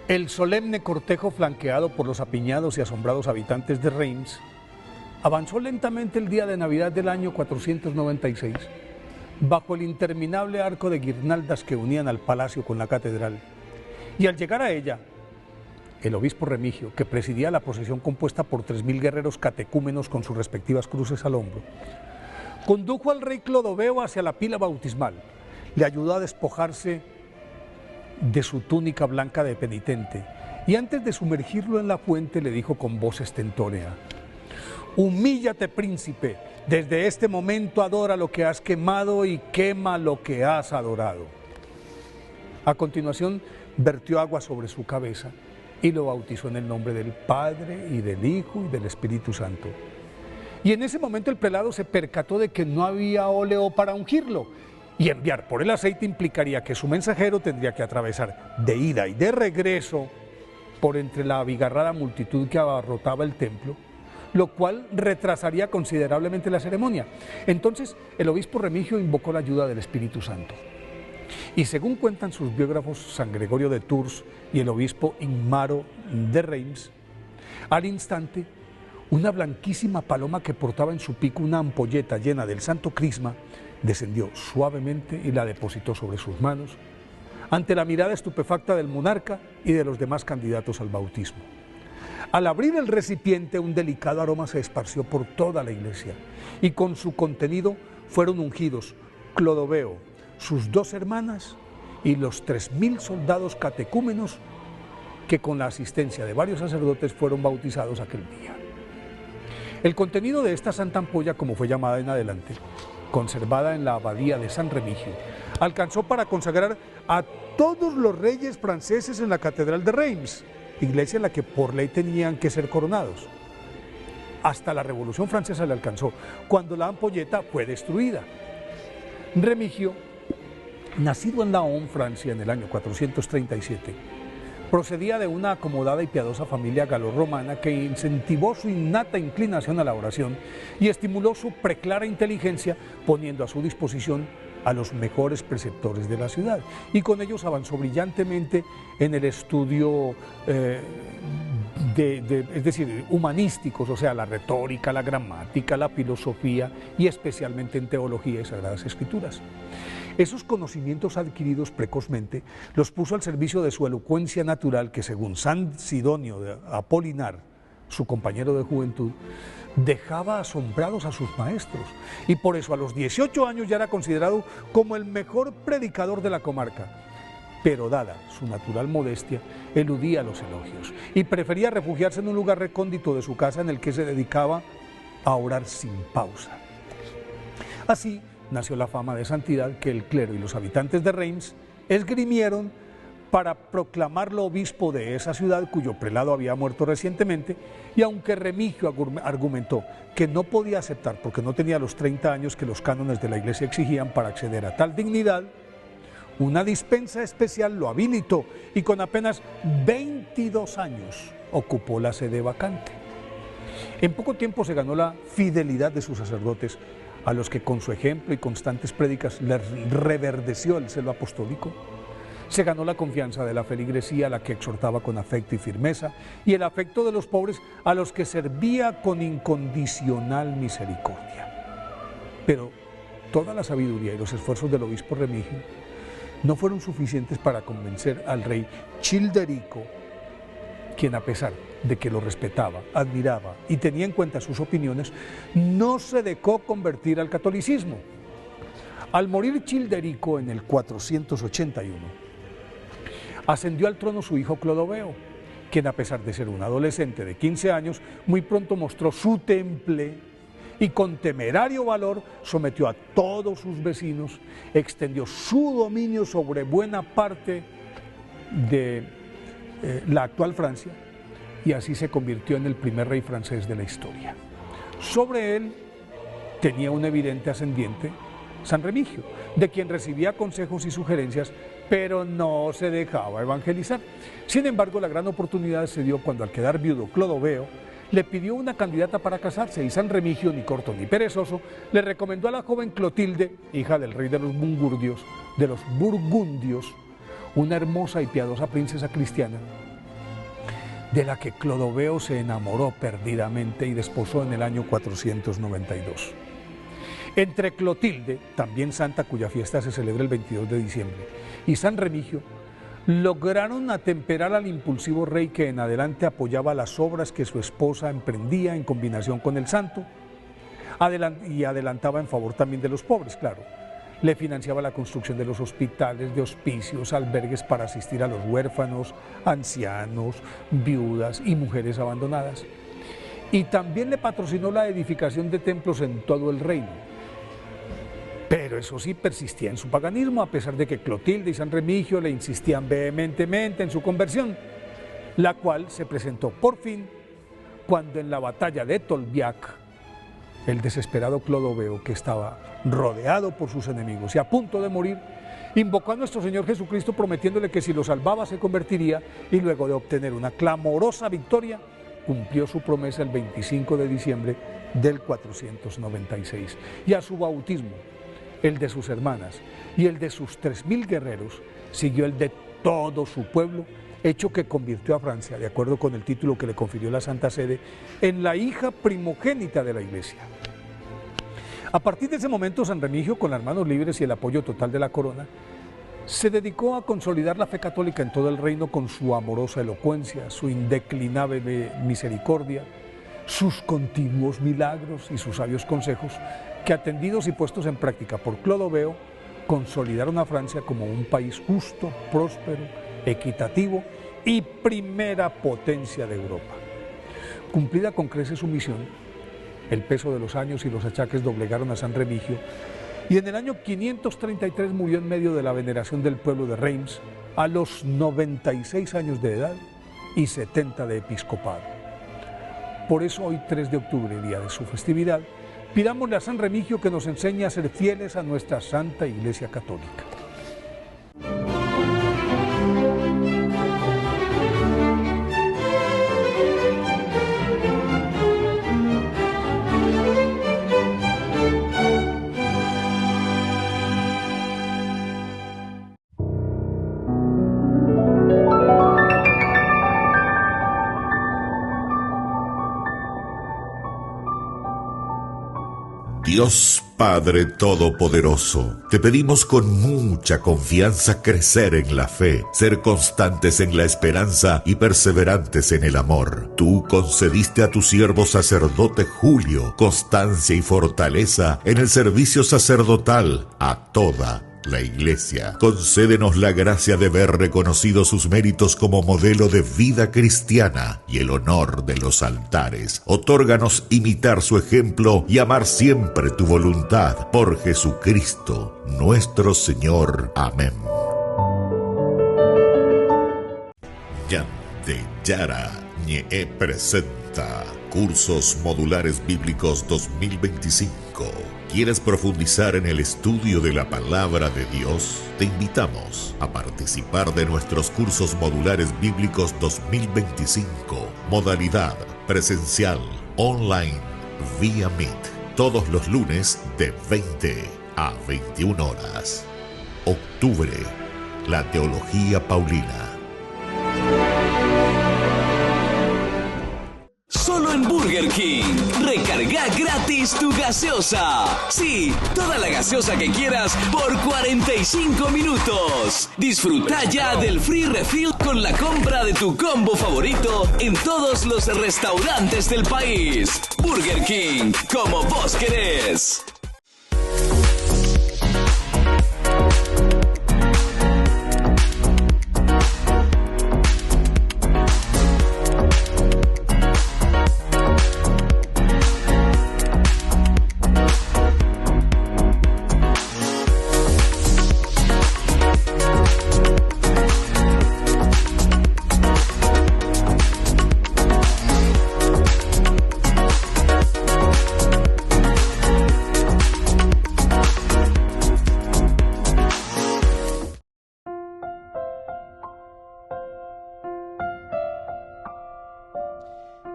El solemne cortejo flanqueado por los apiñados y asombrados habitantes de Reims avanzó lentamente el día de Navidad del año 496, bajo el interminable arco de guirnaldas que unían al palacio con la catedral. Y al llegar a ella, el obispo Remigio, que presidía la procesión compuesta por 3000 guerreros catecúmenos con sus respectivas cruces al hombro, condujo al rey Clodoveo hacia la pila bautismal, le ayudó a despojarse de su túnica blanca de penitente, y antes de sumergirlo en la fuente le dijo con voz estentórea: humíllate, príncipe, desde este momento adora lo que has quemado y quema lo que has adorado. A continuación vertió agua sobre su cabeza y lo bautizó en el nombre del Padre y del Hijo y del Espíritu Santo. Y en ese momento el prelado se percató de que no había óleo para ungirlo, y enviar por el aceite implicaría que su mensajero tendría que atravesar de ida y de regreso por entre la abigarrada multitud que abarrotaba el templo, lo cual retrasaría considerablemente la ceremonia. Entonces el obispo Remigio invocó la ayuda del Espíritu Santo. Y según cuentan sus biógrafos San Gregorio de Tours y el obispo Inmaro de Reims, al instante una blanquísima paloma que portaba en su pico una ampolleta llena del santo crisma descendió suavemente y la depositó sobre sus manos, ante la mirada estupefacta del monarca y de los demás candidatos al bautismo. Al abrir el recipiente, un delicado aroma se esparció por toda la iglesia, y con su contenido fueron ungidos Clodoveo, sus 2 hermanas y los 3000 soldados catecúmenos que con la asistencia de varios sacerdotes fueron bautizados aquel día. El contenido de esta santa ampolla, como fue llamada en adelante, conservada en la abadía de San Remigio, alcanzó para consagrar a todos los reyes franceses en la catedral de Reims, iglesia en la que por ley tenían que ser coronados. Hasta la Revolución Francesa le alcanzó, cuando la ampolleta fue destruida. Remigio, nacido en Laon, Francia, en el año 437, procedía de una acomodada y piadosa familia galorromana que incentivó su innata inclinación a la oración y estimuló su preclara inteligencia, poniendo a su disposición a los mejores preceptores de la ciudad y con ellos avanzó brillantemente en el estudio es decir, humanísticos, o sea, la retórica, la gramática, la filosofía y especialmente en teología y sagradas escrituras. Esos conocimientos adquiridos precozmente los puso al servicio de su elocuencia natural que, según San Sidonio de Apolinar, su compañero de juventud, dejaba asombrados a sus maestros y por eso a los 18 años ya era considerado como el mejor predicador de la comarca. Pero dada su natural modestia, eludía los elogios y prefería refugiarse en un lugar recóndito de su casa en el que se dedicaba a orar sin pausa. Así nació la fama de santidad que el clero y los habitantes de Reims esgrimieron para proclamarlo obispo de esa ciudad cuyo prelado había muerto recientemente, y aunque Remigio argumentó que no podía aceptar porque no tenía los 30 años que los cánones de la Iglesia exigían para acceder a tal dignidad, una dispensa especial lo habilitó y con apenas 22 años ocupó la sede vacante. En poco tiempo se ganó la fidelidad de sus sacerdotes, a los que con su ejemplo y constantes prédicas les reverdeció el celo apostólico. Se ganó la confianza de la feligresía, a la que exhortaba con afecto y firmeza, y el afecto de los pobres, a los que servía con incondicional misericordia. Pero toda la sabiduría y los esfuerzos del obispo Remigio no fueron suficientes para convencer al rey Childerico, quien, a pesar de que lo respetaba, admiraba y tenía en cuenta sus opiniones, no se dejó convertir al catolicismo. Al morir Childerico en el 481, ascendió al trono su hijo Clodoveo, quien, a pesar de ser un adolescente de 15 años, muy pronto mostró su temple y con temerario valor sometió a todos sus vecinos, extendió su dominio sobre buena parte de la actual Francia y así se convirtió en el primer rey francés de la historia. Sobre él tenía un evidente ascendiente San Remigio, de quien recibía consejos y sugerencias, pero no se dejaba evangelizar. Sin embargo, la gran oportunidad se dio cuando, al quedar viudo Clodoveo, le pidió una candidata para casarse y San Remigio, ni corto ni perezoso, le recomendó a la joven Clotilde, hija del rey de los Burgundios, una hermosa y piadosa princesa cristiana, de la que Clodoveo se enamoró perdidamente y desposó en el año 492. Entre Clotilde, también santa cuya fiesta se celebra el 22 de diciembre, y San Remigio, lograron atemperar al impulsivo rey que en adelante apoyaba las obras que su esposa emprendía en combinación con el santo, y adelantaba en favor también de los pobres, claro. Le financiaba la construcción de los hospitales, de hospicios, albergues para asistir a los huérfanos, ancianos, viudas y mujeres abandonadas. Y también le patrocinó la edificación de templos en todo el reino. Pero eso sí, persistía en su paganismo, a pesar de que Clotilde y San Remigio le insistían vehementemente en su conversión, la cual se presentó por fin cuando, en la batalla de Tolbiac, el desesperado Clodoveo, que estaba rodeado por sus enemigos y a punto de morir, invocó a nuestro Señor Jesucristo prometiéndole que si lo salvaba se convertiría, y luego de obtener una clamorosa victoria, cumplió su promesa el 25 de diciembre del 496. Y a su bautismo, el de sus hermanas y el de sus 3000 guerreros, siguió el de todo su pueblo, hecho que convirtió a Francia, de acuerdo con el título que le confirió la Santa Sede, en la hija primogénita de la Iglesia. A partir de ese momento, San Remigio, con las manos libres y el apoyo total de la corona, se dedicó a consolidar la fe católica en todo el reino con su amorosa elocuencia, su indeclinable misericordia, sus continuos milagros y sus sabios consejos, que, atendidos y puestos en práctica por Clodoveo, consolidaron a Francia como un país justo, próspero, equitativo y primera potencia de Europa. Cumplida con creces su misión, el peso de los años y los achaques doblegaron a San Remigio, y en el año 533 murió en medio de la veneración del pueblo de Reims, a los 96 años de edad y 70 de episcopado. Por eso hoy, 3 de octubre, día de su festividad, pidámosle a San Remigio que nos enseñe a ser fieles a nuestra Santa Iglesia Católica. Dios Padre Todopoderoso, te pedimos con mucha confianza crecer en la fe, ser constantes en la esperanza y perseverantes en el amor. Tú concediste a tu siervo sacerdote Julio constancia y fortaleza en el servicio sacerdotal a toda la Iglesia. Concédenos la gracia de ver reconocidos sus méritos como modelo de vida cristiana y el honor de los altares. Otórganos imitar su ejemplo y amar siempre tu voluntad. Por Jesucristo, nuestro Señor. Amén. Ñandeyara Ñe presenta Cursos Modulares Bíblicos 2025. ¿Quieres profundizar en el estudio de la Palabra de Dios? Te invitamos a participar de nuestros Cursos Modulares Bíblicos 2025. Modalidad presencial, online, vía Meet. Todos los lunes de 20 a 21 horas. Octubre, la Teología Paulina. Solo en Burger King. Recarga gratis tu gaseosa. Sí, toda la gaseosa que quieras por 45 minutos. Disfruta ya del free refill con la compra de tu combo favorito en todos los restaurantes del país. Burger King, como vos querés.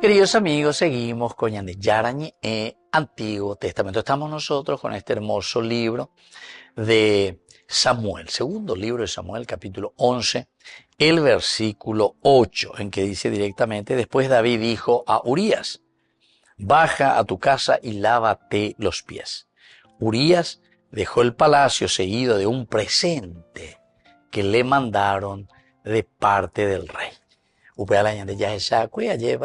Queridos amigos, seguimos con Ñandeyara Ñe, Antiguo Testamento. Estamos nosotros con este hermoso libro de Samuel, segundo libro de Samuel, capítulo 11, el versículo 8, en que dice directamente: después David dijo a Urías, baja a tu casa y lávate los pies. Urías dejó el palacio seguido de un presente que le mandaron de parte del rey.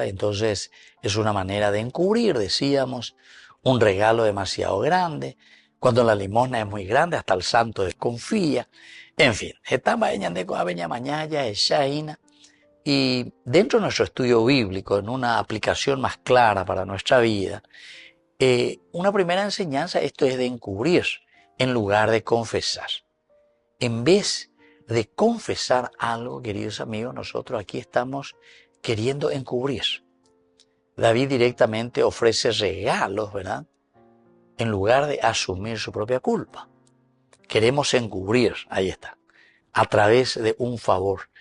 Entonces es una manera de encubrir, decíamos, un regalo demasiado grande. Cuando la limosna es muy grande, hasta el santo desconfía. En fin, y dentro de nuestro estudio bíblico, en una aplicación más clara para nuestra vida, una primera enseñanza, esto es de encubrir en lugar de confesar. En vez de confesar algo, queridos amigos, nosotros aquí estamos queriendo encubrir. David directamente ofrece regalos, ¿verdad?, en lugar de asumir su propia culpa. Queremos encubrir, ahí está, a través de un favor.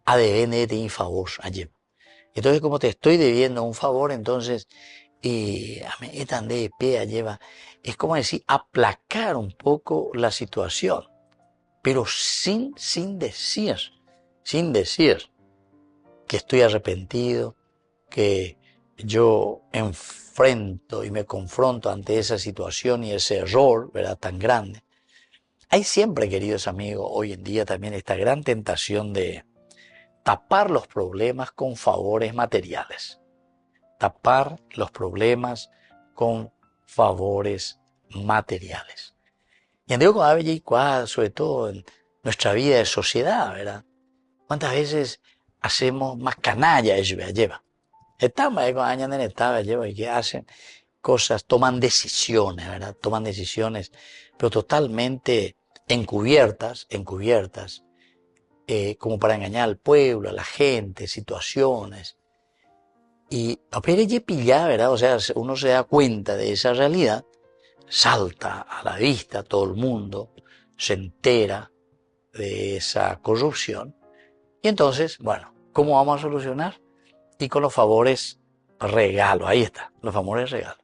A deber de un favor, allí. Entonces, como te estoy debiendo un favor, entonces, es como decir, aplacar un poco la situación. Pero sin decir que estoy arrepentido, que yo enfrento y me confronto ante esa situación y ese error, ¿verdad?, tan grande. Hay siempre, queridos amigos, hoy en día también esta gran tentación de tapar los problemas con favores materiales. Tapar los problemas con favores materiales. Y sobre todo en nuestra vida de sociedad, ¿verdad? ¿Cuántas veces hacemos más canalla y que hacen cosas, toman decisiones, ¿verdad? Toman decisiones, pero totalmente encubiertas, como para engañar al pueblo, a la gente, situaciones. Y ¿verdad? O sea, uno se da cuenta de esa realidad, salta a la vista, todo el mundo se entera de esa corrupción. Y entonces, bueno, ¿cómo vamos a solucionar? Y con los favores regalo, ahí está, los favores regalo.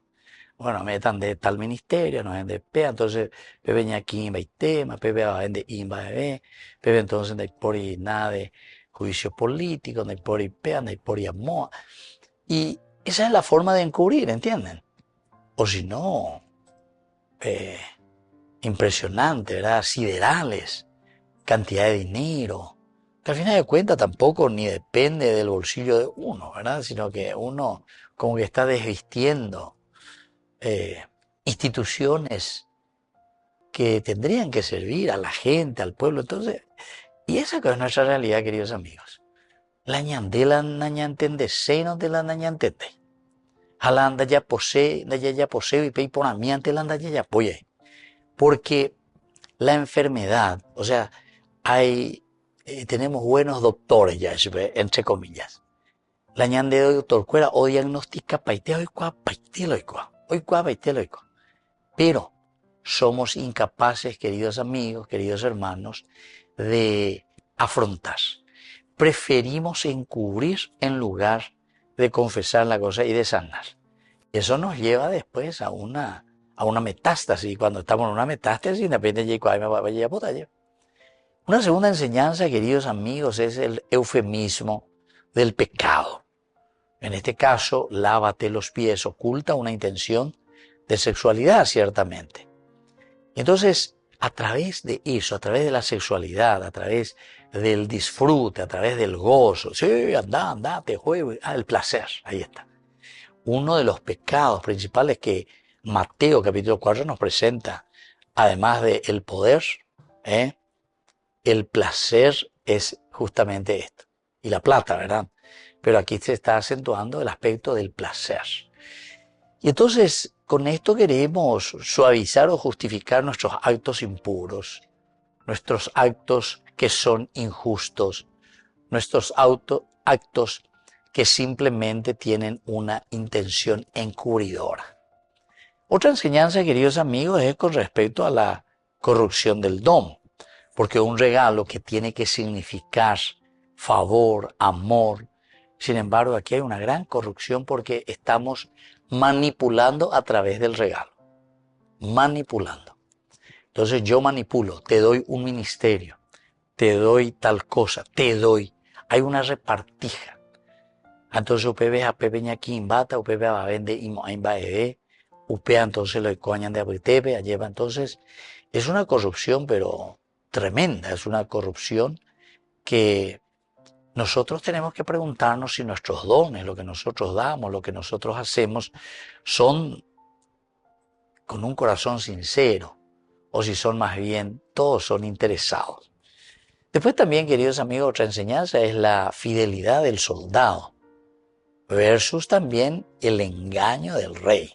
Bueno, me dan de tal ministerio, no es de PEA, entonces pepe aquí va y tema, pepe va de imba bebé, pepe entonces de por y nada de juicio político, de por y PEA, de por y amor. Y esa es la forma de encubrir, ¿entienden? O si no, impresionantes, ¿verdad? Siderales, cantidad de dinero, que al final de cuentas tampoco ni depende del bolsillo de uno, ¿verdad? Sino que uno como que está desvistiendo instituciones que tendrían que servir a la gente, al pueblo. Entonces, y esa es nuestra realidad, queridos amigos. La ñandela nañantende, seno de la nañantende. Jalanda ya posee y pei por amiante la anda ya apoye. Porque la enfermedad, o sea, tenemos buenos doctores ya, entre comillas. La ñande de doctor cuera o diagnostica paiteloicoa. Pero somos incapaces, queridos amigos, queridos hermanos, de afrontar. Preferimos encubrir en lugar de confesar la cosa y de sanar. Eso nos lleva después a una metástasis. Cuando estamos en una metástasis, depende de cuál me va a poder. Una segunda enseñanza, queridos amigos, es el eufemismo del pecado. En este caso, lávate los pies, oculta una intención de sexualidad, ciertamente. Entonces, a través de eso, a través de la sexualidad, a través del disfrute, a través del gozo, sí, anda, te juego, el placer, ahí está. Uno de los pecados principales que Mateo capítulo 4 nos presenta, además del poder, el placer es justamente esto. Y la plata, ¿verdad? Pero aquí se está acentuando el aspecto del placer. Y entonces, con esto queremos suavizar o justificar nuestros actos impuros, nuestros actos que son injustos, nuestros actos que simplemente tienen una intención encubridora. Otra enseñanza, queridos amigos, es con respecto a la corrupción del don, porque un regalo que tiene que significar favor, amor, sin embargo, aquí hay una gran corrupción porque estamos manipulando a través del regalo. Manipulando. Entonces yo manipulo, te doy un ministerio, te doy tal cosa, te doy. Hay una repartija. Entonces upe a pepe ñaquín bata, upe a vende y moaimba ebe, upe entonces lo coñan de abritepe, lleva entonces. Es una corrupción, pero tremenda, es una corrupción que nosotros tenemos que preguntarnos si nuestros dones, lo que nosotros damos, lo que nosotros hacemos, son con un corazón sincero, o si son más bien, todos son interesados. Después también, queridos amigos, otra enseñanza es la fidelidad del soldado, versus también el engaño del rey.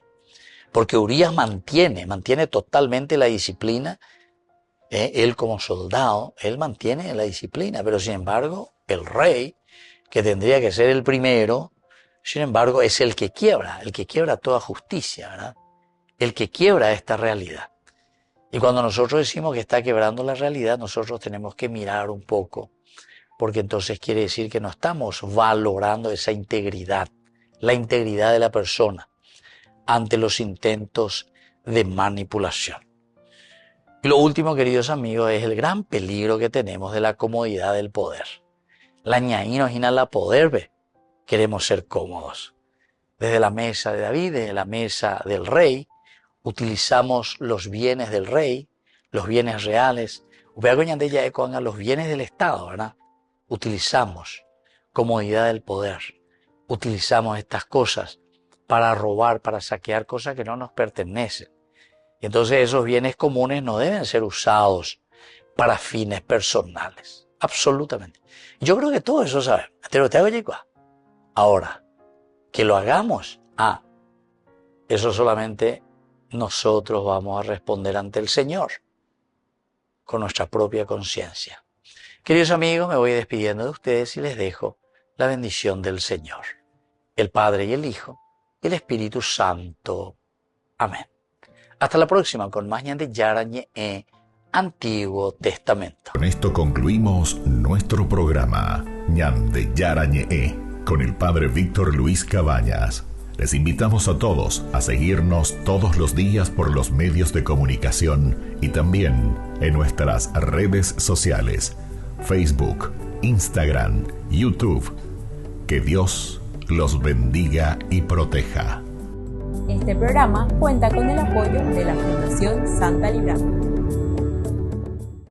Porque Urías mantiene totalmente la disciplina, él como soldado, él mantiene la disciplina, pero sin embargo, el rey, que tendría que ser el primero, sin embargo, es el que quiebra toda justicia, ¿verdad? El que quiebra esta realidad. Y cuando nosotros decimos que está quebrando la realidad, nosotros tenemos que mirar un poco, porque entonces quiere decir que no estamos valorando esa integridad, la integridad de la persona, ante los intentos de manipulación. Y lo último, queridos amigos, es el gran peligro que tenemos de la comodidad del poder. La ñaínos y la poder, ve. Queremos ser cómodos. Desde la mesa de David, desde la mesa del rey, utilizamos los bienes del rey, los bienes reales. Los bienes del Estado, ¿verdad? Utilizamos comodidad del poder. Utilizamos estas cosas para robar, para saquear cosas que no nos pertenecen. Y entonces esos bienes comunes no deben ser usados para fines personales. Absolutamente. Yo creo que todo eso sabemos. Ahora, que lo hagamos, eso solamente nosotros vamos a responder ante el Señor con nuestra propia conciencia. Queridos amigos, me voy despidiendo de ustedes y les dejo la bendición del Señor, el Padre y el Hijo y el Espíritu Santo. Amén. Hasta la próxima con más ñande yarañe Antiguo Testamento. Con esto concluimos nuestro programa ñande yarañe con el Padre Víctor Luis Cabañas. Les invitamos a todos a seguirnos todos los días por los medios de comunicación y también en nuestras redes sociales, Facebook, Instagram, YouTube. Que Dios los bendiga y proteja. Este programa cuenta con el apoyo de la Fundación Santa Librada.